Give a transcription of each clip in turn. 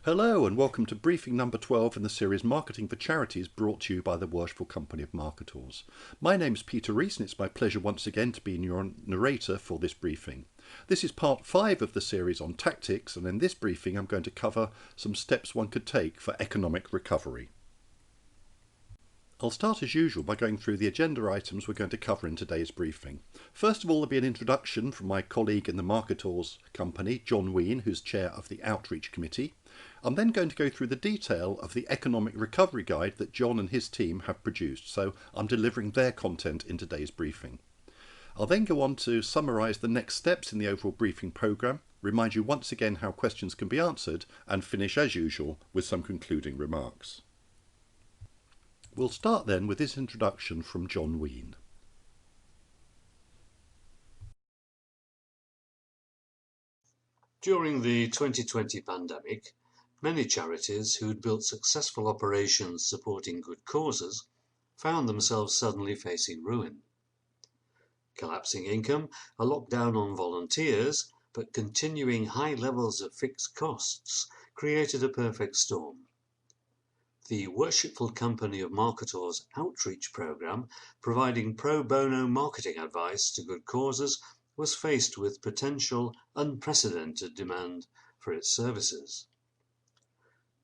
Hello and welcome to briefing number 12 in the series Marketing for Charities, brought to you by the Worshipful Company of Marketers. My name's Peter Rees and it's my pleasure once again to be your narrator for this briefing. This is part 5 of the series on tactics, and in this briefing I'm going to cover some steps one could take for economic recovery. I'll start as usual by going through the agenda items we're going to cover in today's briefing. First of all, there'll be an introduction from my colleague in the Marketers company, John Ween, who's chair of the Outreach Committee. I'm then going to go through the detail of the Economic Recovery Guide that John and his team have produced, so I'm delivering their content in today's briefing. I'll then go on to summarise the next steps in the overall briefing programme, remind you once again how questions can be answered, and finish as usual with some concluding remarks. We'll start then with this introduction from John Ween. During the 2020 pandemic, many charities who'd built successful operations supporting good causes found themselves suddenly facing ruin. Collapsing income, a lockdown on volunteers, but continuing high levels of fixed costs created a perfect storm. The Worshipful Company of Marketers outreach program, providing pro bono marketing advice to good causes, was faced with potential unprecedented demand for its services.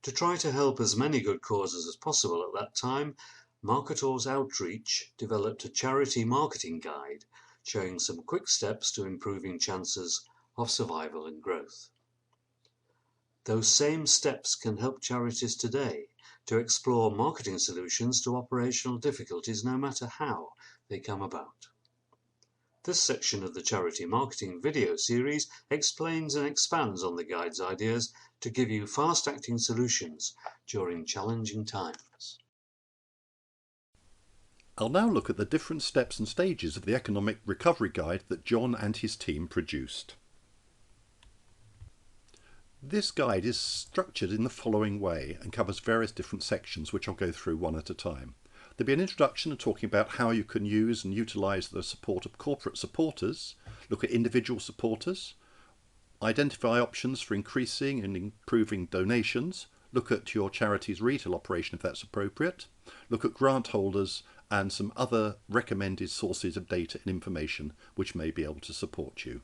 To try to help as many good causes as possible at that time, Marketers Outreach developed a charity marketing guide showing some quick steps to improving chances of survival and growth. Those same steps can help charities today to explore marketing solutions to operational difficulties, no matter how they come about. This section of the Charity Marketing video series explains and expands on the guide's ideas to give you fast-acting solutions during challenging times. I'll now look at the different steps and stages of the Economic Recovery Guide that John and his team produced. This guide is structured in the following way and covers various different sections, which I'll go through one at a time. There'll be an introduction and talking about how you can use and utilise the support of corporate supporters, look at individual supporters, identify options for increasing and improving donations, look at your charity's retail operation if that's appropriate, look at grant holders and some other recommended sources of data and information which may be able to support you.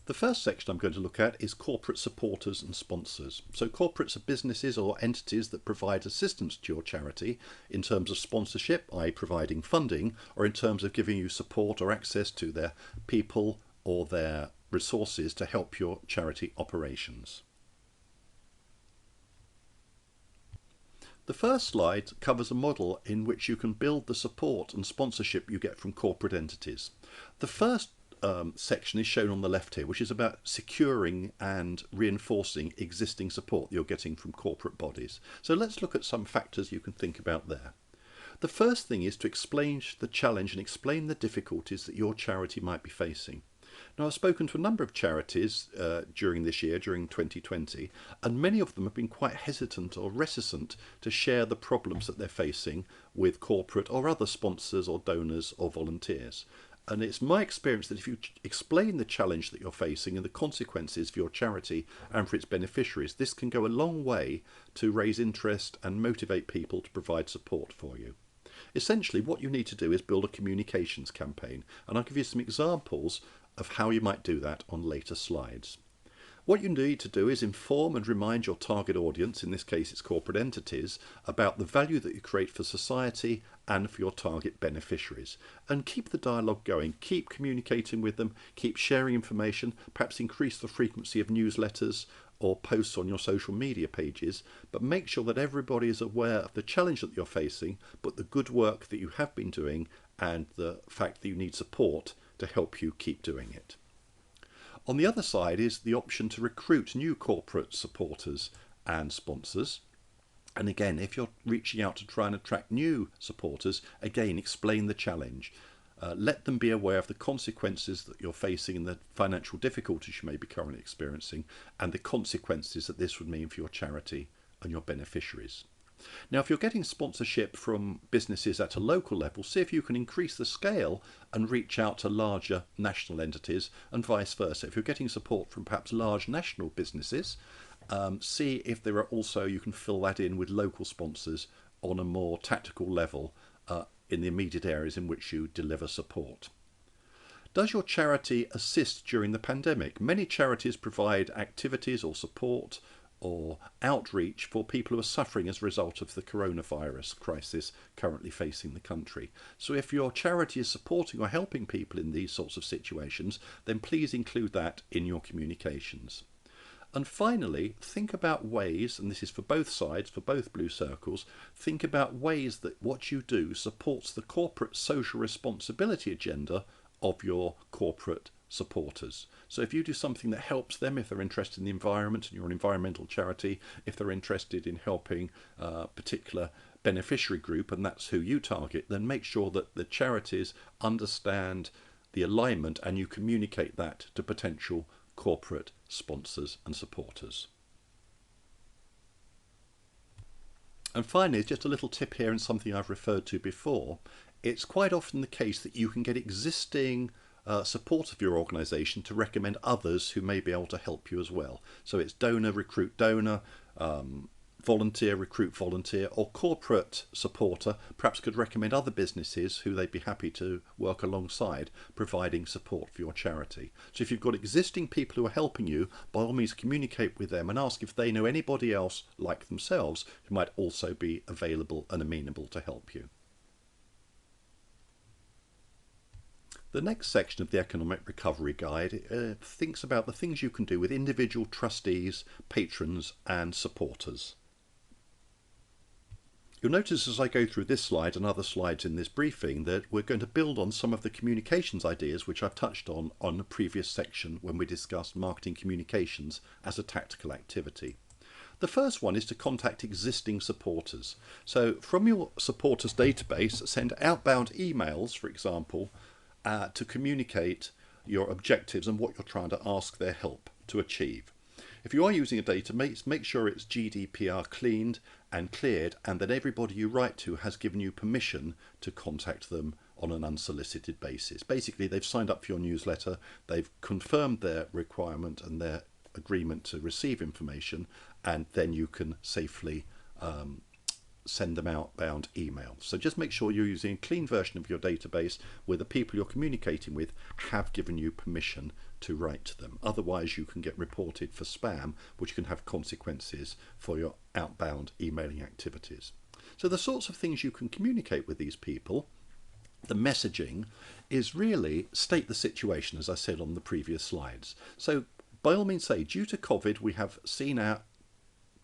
The first section I'm going to look at is corporate supporters and sponsors. So corporates are businesses or entities that provide assistance to your charity in terms of sponsorship, i.e. providing funding, or in terms of giving you support or access to their people or their resources to help your charity operations. The first slide covers a model in which you can build the support and sponsorship you get from corporate entities. The first section is shown on the left here, which is about securing and reinforcing existing support that you're getting from corporate bodies. So let's look at some factors you can think about there. The first thing is to explain the challenge and explain the difficulties that your charity might be facing. Now, I've spoken to a number of charities during this year, during 2020, and many of them have been quite hesitant or reticent to share the problems that they're facing with corporate or other sponsors or donors or volunteers. And it's my experience that if you explain the challenge that you're facing and the consequences for your charity and for its beneficiaries, this can go a long way to raise interest and motivate people to provide support for you. Essentially, what you need to do is build a communications campaign, and I'll give you some examples of how you might do that on later slides. What you need to do is inform and remind your target audience, in this case it's corporate entities, about the value that you create for society and for your target beneficiaries. And keep the dialogue going, keep communicating with them, keep sharing information, perhaps increase the frequency of newsletters or posts on your social media pages, but make sure that everybody is aware of the challenge that you're facing, but the good work that you have been doing and the fact that you need support to help you keep doing it. On the other side is the option to recruit new corporate supporters and sponsors. And again, if you're reaching out to try and attract new supporters, again, explain the challenge. Let them be aware of the consequences that you're facing and the financial difficulties you may be currently experiencing and the consequences that this would mean for your charity and your beneficiaries. Now, if you're getting sponsorship from businesses at a local level, see if you can increase the scale and reach out to larger national entities, and vice versa. If you're getting support from perhaps large national businesses, see if there are also, you can fill that in with local sponsors on a more tactical level in the immediate areas in which you deliver support. Does your charity assist during the pandemic? Many charities provide activities or support or outreach for people who are suffering as a result of the coronavirus crisis currently facing the country. So if your charity is supporting or helping people in these sorts of situations, then please include that in your communications. And finally, think about ways, and this is for both sides, for both blue circles, think about ways that what you do supports the corporate social responsibility agenda of your corporate supporters. So if you do something that helps them, if they're interested in the environment and you're an environmental charity, if they're interested in helping a particular beneficiary group and that's who you target, then make sure that the charities understand the alignment and you communicate that to potential corporate sponsors and supporters. And finally, just a little tip here and something I've referred to before. It's quite often the case that you can get existing support of your organisation to recommend others who may be able to help you as well. So it's donor, recruit donor, volunteer, recruit volunteer, or corporate supporter perhaps could recommend other businesses who they'd be happy to work alongside providing support for your charity. So if you've got existing people who are helping you, by all means communicate with them and ask if they know anybody else like themselves who might also be available and amenable to help you. The next section of the Economic Recovery Guide thinks about the things you can do with individual trustees, patrons and supporters. You'll notice as I go through this slide and other slides in this briefing that we're going to build on some of the communications ideas which I've touched on the previous section when we discussed marketing communications as a tactical activity. The first one is to contact existing supporters. So from your supporters database, send outbound emails, for example, to communicate your objectives and what you're trying to ask their help to achieve. If you are using a database, make sure it's GDPR cleaned and cleared and that everybody you write to has given you permission to contact them on an unsolicited basis. Basically, they've signed up for your newsletter, they've confirmed their requirement and their agreement to receive information, and then you can safely send them outbound emails. So just make sure you're using a clean version of your database where the people you're communicating with have given you permission to write to them. Otherwise you can get reported for spam, which can have consequences for your outbound emailing activities. So the sorts of things you can communicate with these people, the messaging, is really state the situation, as I said on the previous slides. So by all means say, due to COVID, we have seen our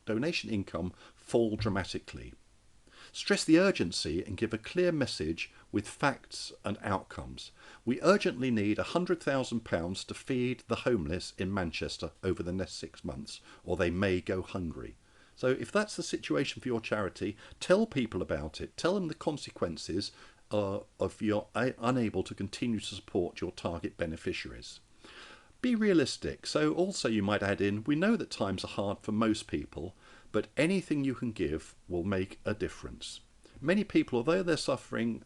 donation income fall dramatically. Stress the urgency and give a clear message with facts and outcomes. We urgently need £100,000 to feed the homeless in Manchester over the next 6 months, or they may go hungry. So if that's the situation for your charity, tell people about it. Tell them the consequences of you're unable to continue to support your target beneficiaries. Be realistic. So also you might add in, we know that times are hard for most people, but anything you can give will make a difference. Many people, although they're suffering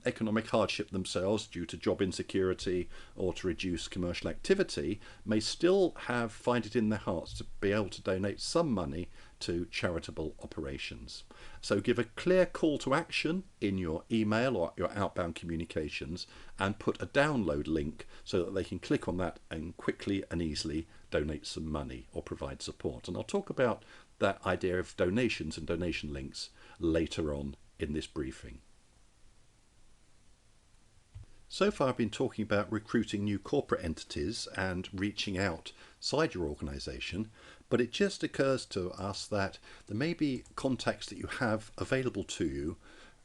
economic hardship themselves due to job insecurity or to reduce commercial activity, may still find it in their hearts to be able to donate some money to charitable operations. So give a clear call to action in your email or your outbound communications and put a download link so that they can click on that and quickly and easily donate some money or provide support. And I'll talk about that idea of donations and donation links later on in this briefing. So far I've been talking about recruiting new corporate entities and reaching outside your organisation, but it just occurs to us that there may be contacts that you have available to you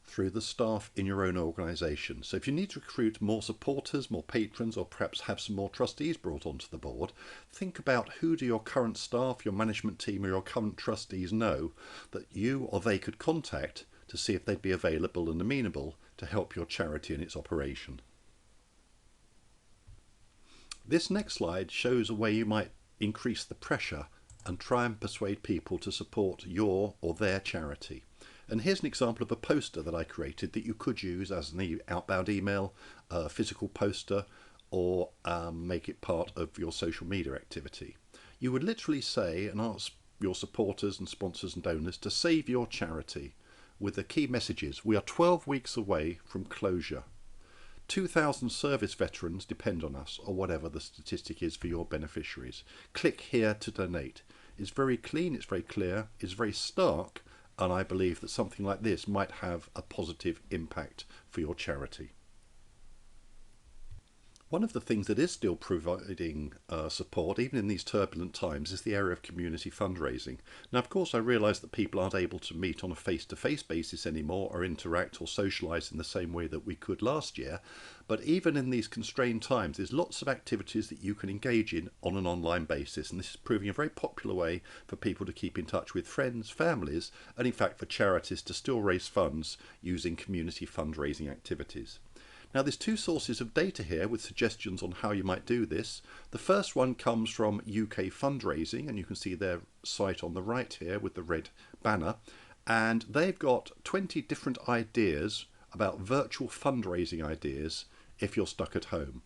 through the staff in your own organisation. So if you need to recruit more supporters, more patrons, or perhaps have some more trustees brought onto the board, think about who do your current staff, your management team or your current trustees know that you or they could contact to see if they'd be available and amenable to help your charity in its operation. This next slide shows a way you might increase the pressure and try and persuade people to support your or their charity. And here's an example of a poster that I created that you could use as an outbound email, a physical poster, or make it part of your social media activity. You would literally say and ask your supporters and sponsors and donors to save your charity with the key messages: we are 12 weeks away from closure. 2,000 service veterans depend on us, or whatever the statistic is for your beneficiaries. Click here to donate. It's very clean, it's very clear, it's very stark, and I believe that something like this might have a positive impact for your charity. One of the things that is still providing support, even in these turbulent times, is the area of community fundraising. Now, of course, I realise that people aren't able to meet on a face-to-face basis anymore, or interact or socialise in the same way that we could last year. But even in these constrained times, there's lots of activities that you can engage in on an online basis. And this is proving a very popular way for people to keep in touch with friends, families, and in fact for charities to still raise funds using community fundraising activities. Now, there's two sources of data here with suggestions on how you might do this. The first one comes from UK Fundraising, and you can see their site on the right here with the red banner. And they've got 20 different ideas about virtual fundraising ideas if you're stuck at home.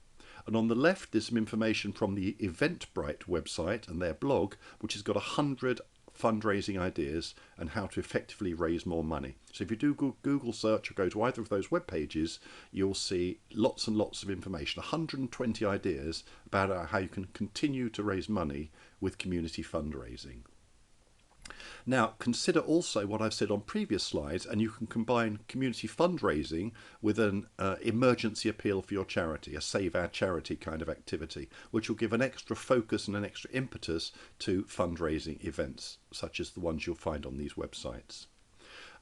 And on the left, there's some information from the Eventbrite website and their blog, which has got 100 fundraising ideas and how to effectively raise more money. So if you do Google search or go to either of those web pages, you'll see lots and lots of information, 120 ideas about how you can continue to raise money with community fundraising. Now, consider also what I've said on previous slides, and you can combine community fundraising with an emergency appeal for your charity, a Save Our Charity kind of activity, which will give an extra focus and an extra impetus to fundraising events, such as the ones you'll find on these websites.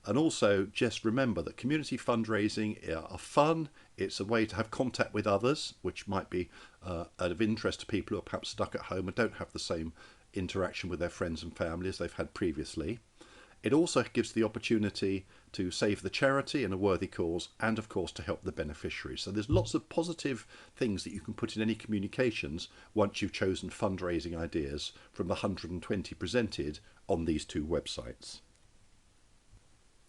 And also, just remember that community fundraising are fun. It's a way to have contact with others, which might be of interest to people who are perhaps stuck at home and don't have the same interaction with their friends and family as they've had previously. It also gives the opportunity to save the charity in a worthy cause, and of course to help the beneficiaries. So there's lots of positive things that you can put in any communications once you've chosen fundraising ideas from the 120 presented on these two websites.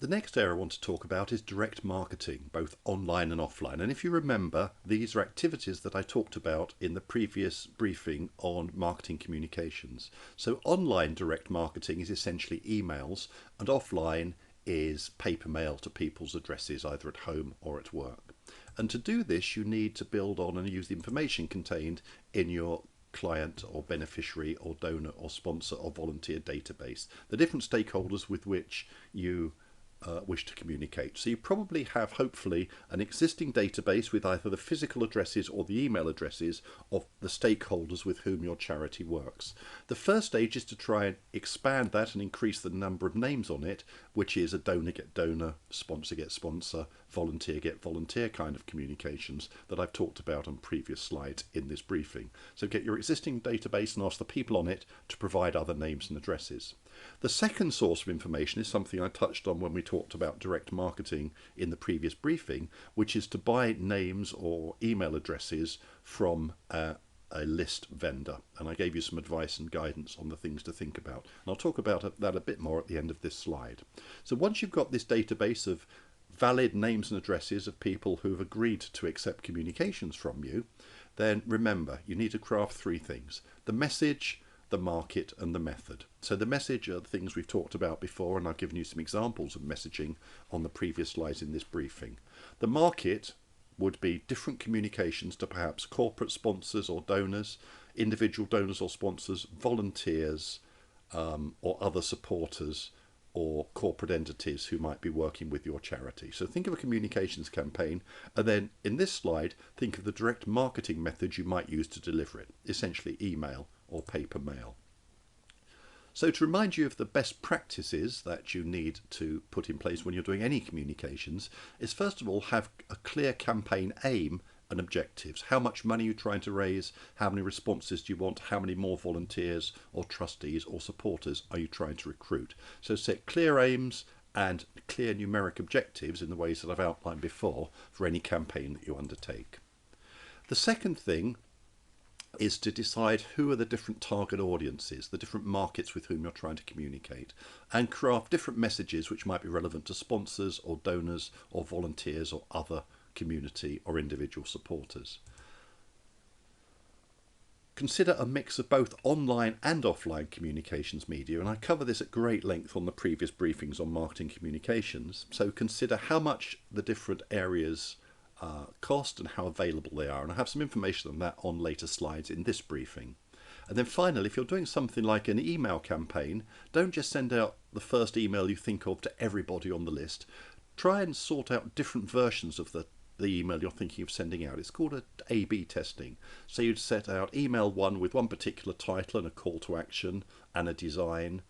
The next area I want to talk about is direct marketing, both online and offline. And if you remember, these are activities that I talked about in the previous briefing on marketing communications. So online direct marketing is essentially emails, and offline is paper mail to people's addresses, either at home or at work. And to do this, you need to build on and use the information contained in your client or beneficiary or donor or sponsor or volunteer database, the different stakeholders with which you wish to communicate. So you probably have, hopefully, an existing database with either the physical addresses or the email addresses of the stakeholders with whom your charity works. The first stage is to try and expand that and increase the number of names on it, which is a donor get donor, sponsor get sponsor, volunteer get volunteer kind of communications that I've talked about on previous slides in this briefing. So get your existing database and ask the people on it to provide other names and addresses. The second source of information is something I touched on when we talked about direct marketing in the previous briefing, which is to buy names or email addresses from a list vendor. And I gave you some advice and guidance on the things to think about. And I'll talk about that a bit more at the end of this slide. So once you've got this database of valid names and addresses of people who have agreed to accept communications from you, then remember, you need to craft three things: the message, the market, and the method. So the message are the things we've talked about before, and I've given you some examples of messaging on the previous slides in this briefing. The market would be different communications to perhaps corporate sponsors or donors, individual donors or sponsors, volunteers, or other supporters or corporate entities who might be working with your charity. So think of a communications campaign, and then in this slide, think of the direct marketing methods you might use to deliver it, essentially email or paper mail. So to remind you of the best practices that you need to put in place when you're doing any communications is, first of all, have a clear campaign aim and objectives. How much money you're trying to raise, how many responses do you want, how many more volunteers or trustees or supporters are you trying to recruit. So set clear aims and clear numeric objectives in the ways that I've outlined before for any campaign that you undertake. The second thing is to decide who are the different target audiences, the different markets with whom you're trying to communicate, and craft different messages which might be relevant to sponsors or donors or volunteers or other community or individual supporters. Consider a mix of both online and offline communications media, and I cover this at great length on the previous briefings on marketing communications. So consider how much the different areas cost and how available they are, and I have some information on that on later slides in this briefing. And then finally, if you're doing something like an email campaign, don't just send out the first email you think of to everybody on the list. Try and sort out different versions of the email you're thinking of sending out. It's called A/B testing. So you'd set out email 1 with one particular title and a call to action and a design,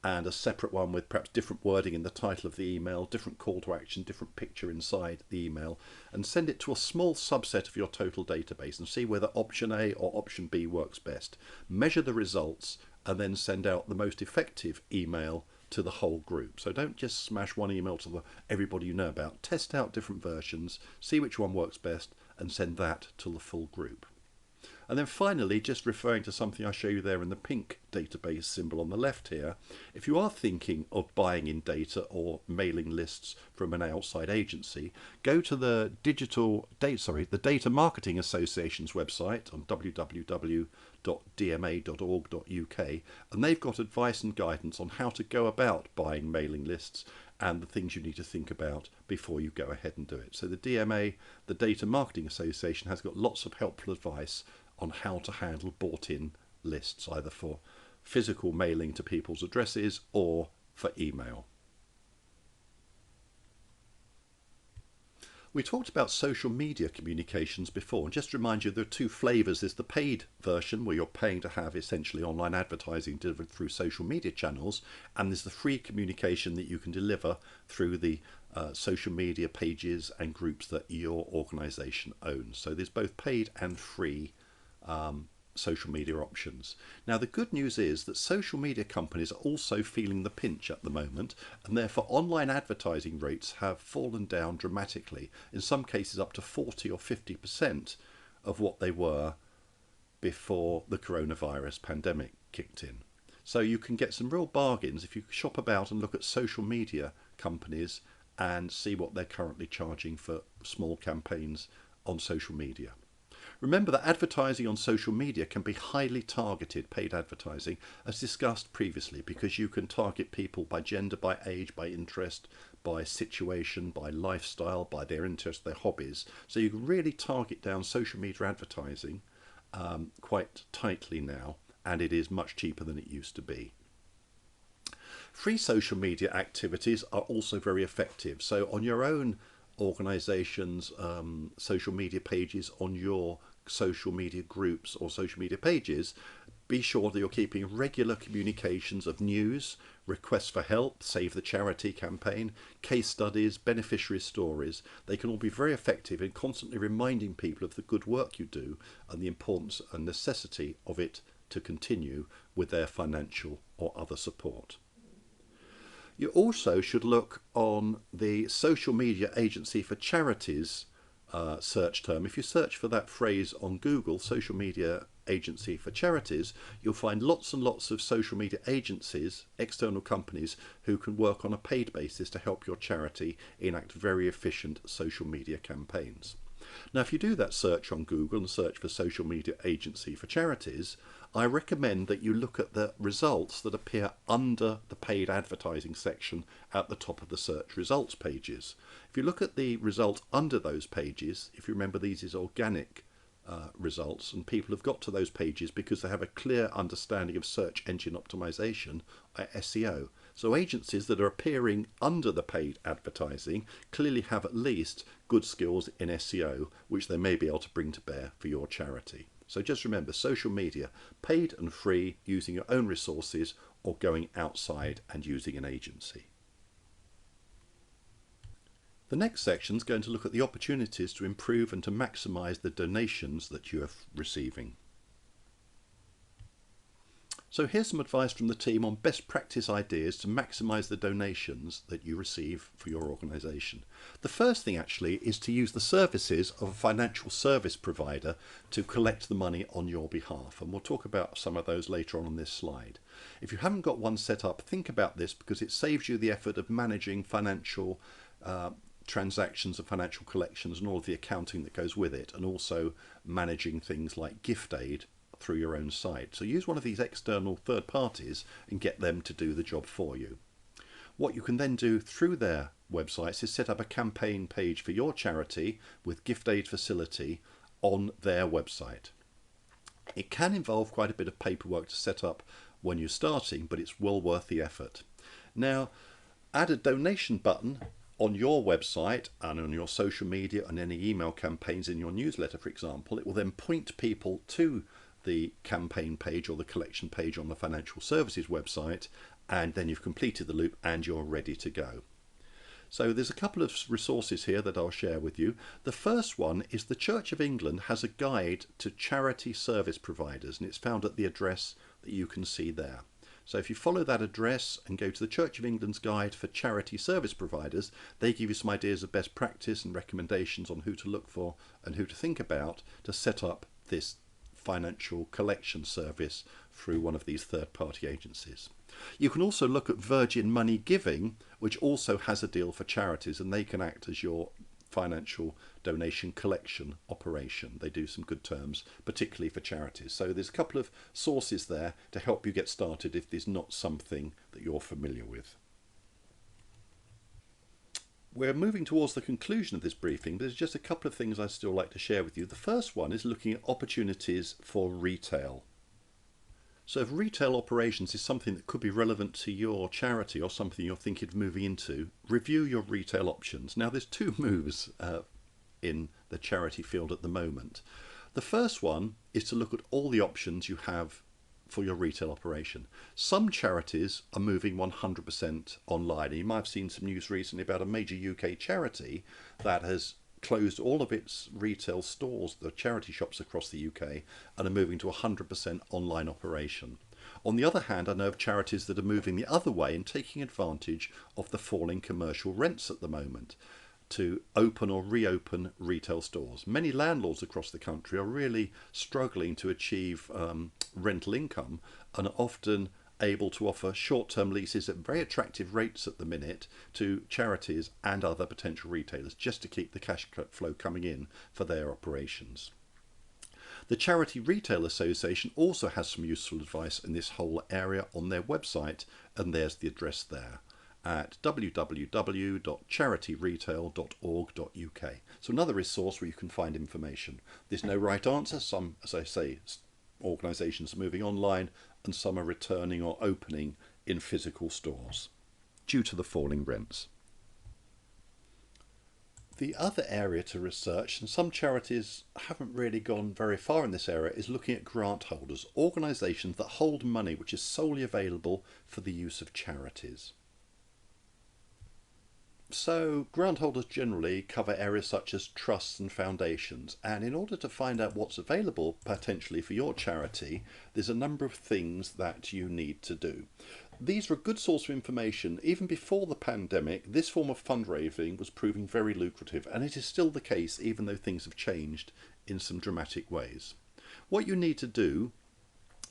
and a separate one with perhaps different wording in the title of the email, different call to action, different picture inside the email, and send it to a small subset of your total database and see whether option A or option B works best. Measure the results and then send out the most effective email to the whole group. So don't just smash one email to everybody you know about. Test out different versions, see which one works best, and send that to the full group. And then finally, just referring to something I show you there in the pink database symbol on the left here, if you are thinking of buying in data or mailing lists from an outside agency, go to the Data Marketing Association's website on www.dma.org.uk, and they've got advice and guidance on how to go about buying mailing lists and the things you need to think about before you go ahead and do it. So the DMA, the Data Marketing Association, has got lots of helpful advice on how to handle bought-in lists, either for physical mailing to people's addresses or for email. We talked about social media communications before, and just to remind you, there are two flavours. There's the paid version, where you're paying to have essentially online advertising delivered through social media channels, and there's the free communication that you can deliver through the social media pages and groups that your organisation owns. So there's both paid and free social media options. Now the good news is that social media companies are also feeling the pinch at the moment, and therefore online advertising rates have fallen down dramatically, in some cases up to 40 or 50% of what they were before the coronavirus pandemic kicked in. So you can get some real bargains if you shop about and look at social media companies and see what they're currently charging for small campaigns on social media. Remember that advertising on social media can be highly targeted, paid advertising, as discussed previously, because you can target people by gender, by age, by interest, by situation, by lifestyle, by their interests, their hobbies. So you can really target down social media advertising quite tightly now, and it is much cheaper than it used to be. Free social media activities are also very effective. So on your own organisation's social media pages, on your social media groups or social media pages, be sure that you're keeping regular communications of news, requests for help, Save the Charity campaign, case studies, beneficiary stories. They can all be very effective in constantly reminding people of the good work you do and the importance and necessity of it to continue with their financial or other support. You also should look on the Social Media Agency for Charities search term. If you search for that phrase on Google, Social Media Agency for Charities, you'll find lots and lots of social media agencies, external companies, who can work on a paid basis to help your charity enact very efficient social media campaigns. Now, if you do that search on Google and search for Social Media Agency for Charities, I recommend that you look at the results that appear under the paid advertising section at the top of the search results pages. If you look at the results under those pages, if you remember, these is organic results, and people have got to those pages because they have a clear understanding of search engine optimization, SEO. So agencies that are appearing under the paid advertising clearly have at least good skills in SEO, which they may be able to bring to bear for your charity. So just remember, social media, paid and free, using your own resources or going outside and using an agency. The next section is going to look at the opportunities to improve and to maximise the donations that you are receiving. So here's some advice from the team on best practice ideas to maximise the donations that you receive for your organisation. The first thing actually is to use the services of a financial service provider to collect the money on your behalf, and we'll talk about some of those later on this slide. If you haven't got one set up, think about this because it saves you the effort of managing financial transactions and financial collections and all of the accounting that goes with it, and also managing things like gift aid through your own site. So use one of these external third parties and get them to do the job for you. What you can then do through their websites is set up a campaign page for your charity with gift aid facility on their website. It can involve quite a bit of paperwork to set up when you're starting, but it's well worth the effort. Now, add a donation button on your website and on your social media and any email campaigns in your newsletter, for example. It will then point people to the campaign page or the collection page on the financial services website, and then you've completed the loop and you're ready to go. So there's a couple of resources here that I'll share with you. The first one is the Church of England has a guide to charity service providers, and it's found at the address that you can see there. So if you follow that address and go to the Church of England's guide for charity service providers, they give you some ideas of best practice and recommendations on who to look for and who to think about to set up this financial collection service through one of these third-party agencies. You can also look at Virgin Money Giving, which also has a deal for charities, and they can act as your financial donation collection operation. They do some good terms, particularly for charities. So there's a couple of sources there to help you get started if there's not something that you're familiar with. We're moving towards the conclusion of this briefing, but there's just a couple of things I'd still like to share with you. The first one is looking at opportunities for retail. So if retail operations is something that could be relevant to your charity or something you're thinking of moving into, review your retail options. Now there's two moves in the charity field at the moment. The first one is to look at all the options you have for your retail operation. Some charities are moving 100% online. You might have seen some news recently about a major UK charity that has closed all of its retail stores, the charity shops across the UK, and are moving to 100% online operation. On the other hand, I know of charities that are moving the other way and taking advantage of the falling commercial rents at the moment to open or reopen retail stores. Many landlords across the country are really struggling to achieve rental income and are often able to offer short-term leases at very attractive rates at the minute to charities and other potential retailers just to keep the cash flow coming in for their operations. The Charity Retail Association also has some useful advice in this whole area on their website, and there's the address there at www.charityretail.org.uk. So another resource where you can find information. There's no right answer. Some, as I say, organisations are moving online and some are returning or opening in physical stores due to the falling rents. The other area to research, and some charities haven't really gone very far in this area, is looking at grant holders, organisations that hold money which is solely available for the use of charities. So grant holders generally cover areas such as trusts and foundations, and in order to find out what's available potentially for your charity, there's a number of things that you need to do. These are a good source of information. Even before the pandemic, this form of fundraising was proving very lucrative, and it is still the case even though things have changed in some dramatic ways. What you need to do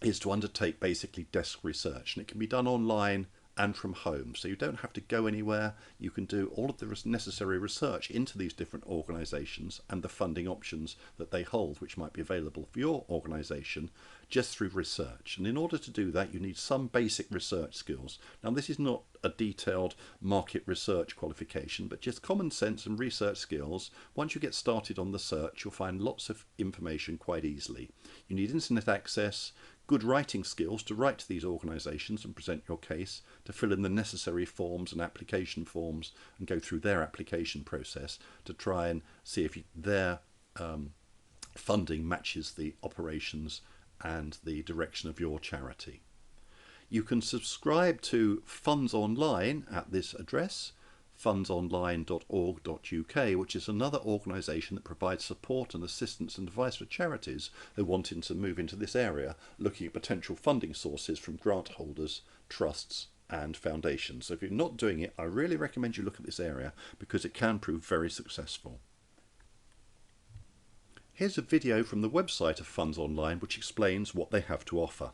is to undertake basically desk research, and it can be done online and from home, so you don't have to go anywhere. You can do all of the necessary research into these different organisations and the funding options that they hold, which might be available for your organisation, just through research. And in order to do that, you need some basic research skills. Now, this is not a detailed market research qualification, but just common sense and research skills. Once you get started on the search, you'll find lots of information quite easily. You need internet access, good writing skills to write to these organisations and present your case, to fill in the necessary forms and application forms and go through their application process to try and see if their funding matches the operations and the direction of your charity. You can subscribe to Funds Online at this address, fundsonline.org.uk, which is another organisation that provides support and assistance and advice for charities who want to move into this area, looking at potential funding sources from grant holders, trusts and foundations. So if you're not doing it, I really recommend you look at this area because it can prove very successful. Here's a video from the website of Funds Online which explains what they have to offer.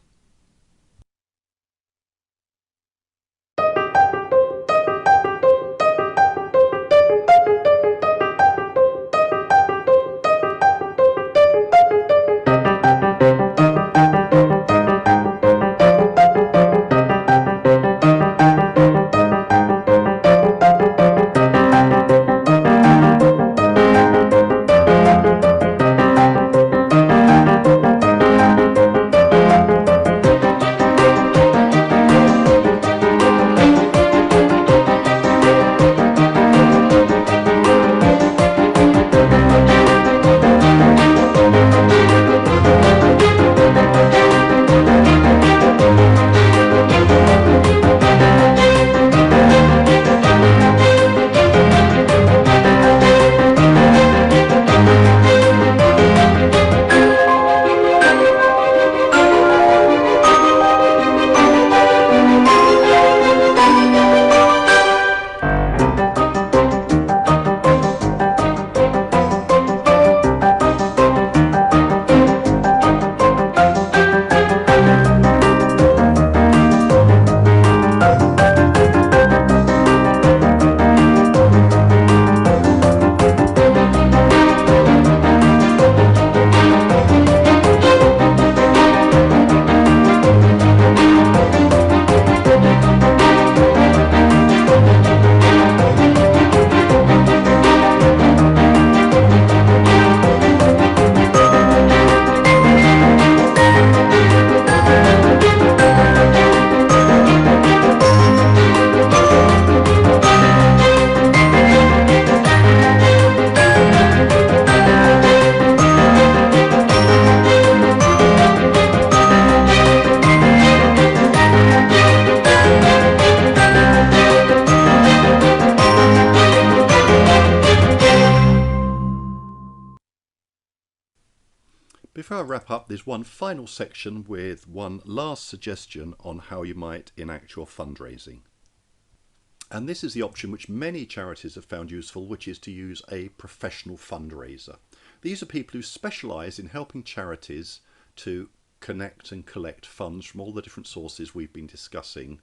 Before I wrap up, there's one final section with one last suggestion on how you might enact your fundraising. And this is the option which many charities have found useful, which is to use a professional fundraiser. These are people who specialise in helping charities to connect and collect funds from all the different sources we've been discussing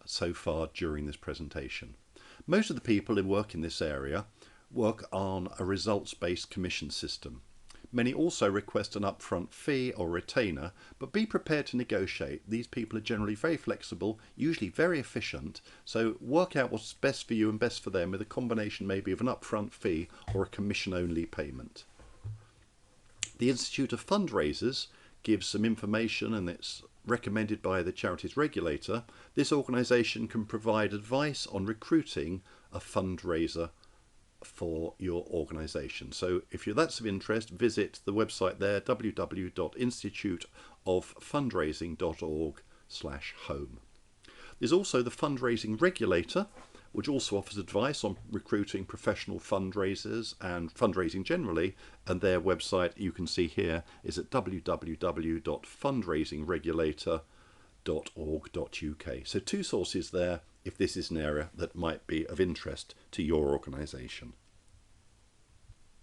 so far during this presentation. Most of the people who work in this area work on a results-based commission system. Many also request an upfront fee or retainer, but be prepared to negotiate. These people are generally very flexible, usually very efficient, so work out what's best for you and best for them with a combination maybe of an upfront fee or a commission-only payment. The Institute of Fundraisers gives some information, and it's recommended by the Charities regulator. This organisation can provide advice on recruiting a fundraiser for your organisation. So if that's of interest, visit the website there, www.instituteoffundraising.org/home. There's also the Fundraising Regulator, which also offers advice on recruiting professional fundraisers and fundraising generally, and their website you can see here is at www.fundraisingregulator.org.uk. So two sources there if this is an area that might be of interest to your organisation.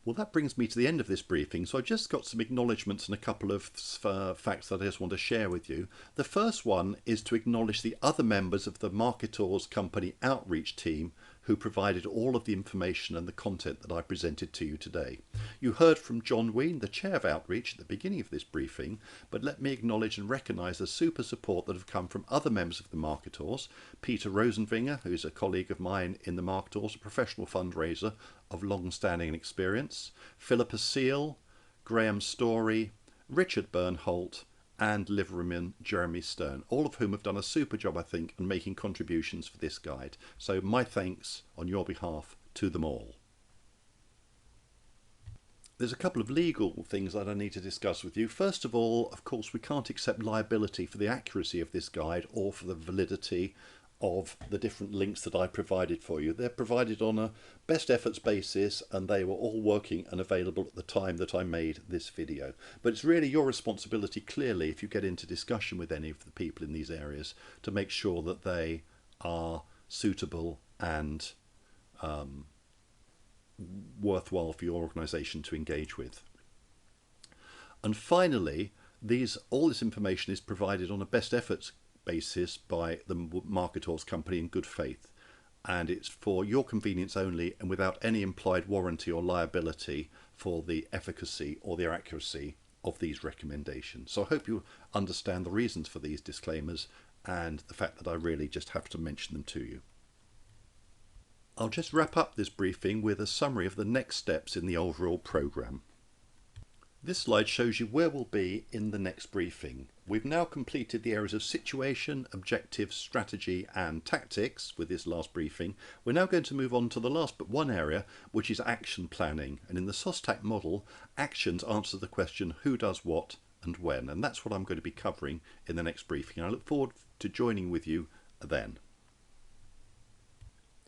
Well, that brings me to the end of this briefing, so I've just got some acknowledgements and a couple of facts that I just want to share with you. The first one is to acknowledge the other members of the Marketors Company Outreach team who provided all of the information and the content that I presented to you today. You heard from John Ween, the Chair of Outreach, at the beginning of this briefing, but let me acknowledge and recognise the super support that have come from other members of the Marketors. Peter Rosenvinger, who's a colleague of mine in the Marketors, a professional fundraiser of long-standing experience, Philippa Seal, Graham Story, Richard Bernholt, and liveryman Jeremy Stern, all of whom have done a super job, I think, in making contributions for this guide. So my thanks on your behalf to them all. There's a couple of legal things that I need to discuss with you. First of all, of course, we can't accept liability for the accuracy of this guide or for the validity of the different links that I provided for you. They're provided on a best efforts basis, and they were all working and available at the time that I made this video. But it's really your responsibility, clearly, if you get into discussion with any of the people in these areas, to make sure that they are suitable and worthwhile for your organisation to engage with. And finally, all this information is provided on a best efforts basis by the marketor's company in good faith, and it's for your convenience only and without any implied warranty or liability for the efficacy or the accuracy of these recommendations. So I hope you understand the reasons for these disclaimers and the fact that I really just have to mention them to you. I'll just wrap up this briefing with a summary of the next steps in the overall programme. This slide shows you where we'll be in the next briefing. We've now completed the areas of situation, objectives, strategy and tactics with this last briefing. We're now going to move on to the last but one area, which is action planning. And in the SOSTAC model, actions answer the question who does what and when. And that's what I'm going to be covering in the next briefing. I look forward to joining with you then.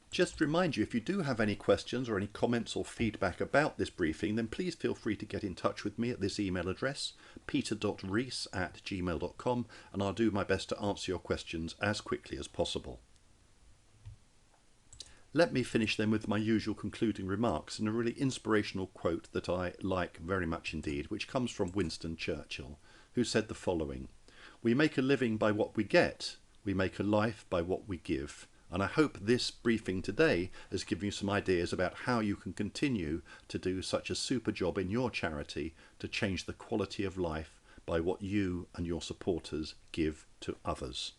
Just to remind you, if you do have any questions or any comments or feedback about this briefing, then please feel free to get in touch with me at this email address, peter.rees@gmail.com, and I'll do my best to answer your questions as quickly as possible. Let me finish then with my usual concluding remarks and a really inspirational quote that I like very much indeed, which comes from Winston Churchill, who said the following: "We make a living by what we get, we make a life by what we give." And I hope this briefing today has given you some ideas about how you can continue to do such a super job in your charity to change the quality of life by what you and your supporters give to others.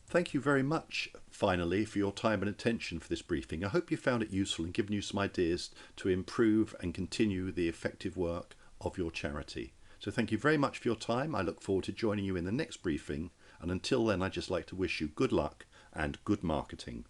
Thank you very much, finally, for your time and attention for this briefing. I hope you found it useful and given you some ideas to improve and continue the effective work of your charity. So thank you very much for your time. I look forward to joining you in the next briefing. And until then, I'd just like to wish you good luck and good marketing.